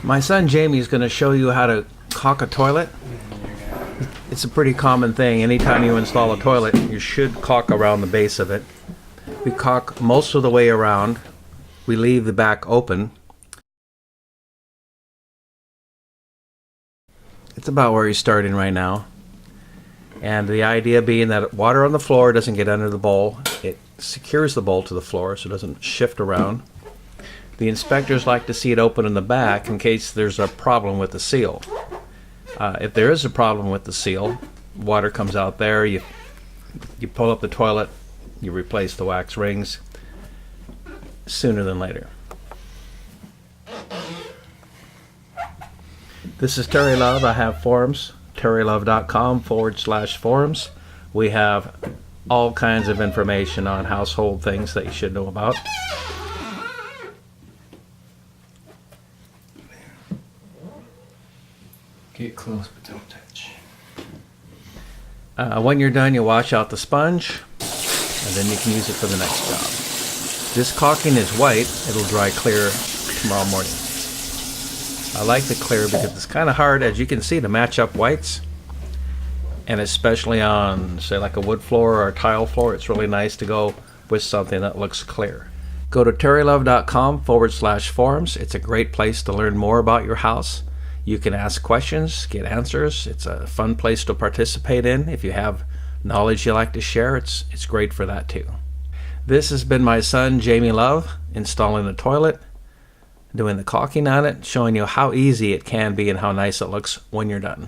My son Jamie is going to show you how to caulk a toilet. It's a pretty common thing. Anytime you install a toilet, you should caulk around the base of it. We caulk most of the way around. We leave the back open. It's about where he's starting right now. And the idea being that water on the floor doesn't get under the bowl. It secures the bowl to the floor so it doesn't shift around. The inspectors like to see it open in the back in case there's a problem with the seal. If there is a problem with the seal, water comes out there, you pull up the toilet, you replace the wax rings sooner than later. This is Terry Love. I have forums, terrylove.com/forums. We have all kinds of information on household things that you should know about. Get close, but don't touch. When you're done, you wash out the sponge, and then you can use it for the next job. This caulking is white. It'll dry clear tomorrow morning. I like the clear because it's kind of hard, as you can see, to match up whites. And especially on, say, like a wood floor or a tile floor, it's really nice to go with something that looks clear. Go to terrylove.com/forums. It's a great place to learn more about your house. You can ask questions, get answers. It's a fun place to participate in. If you have knowledge you like to share, it's great for that too. This has been my son, Jamie Love, installing the toilet, doing the caulking on it, showing you how easy it can be and how nice it looks when you're done.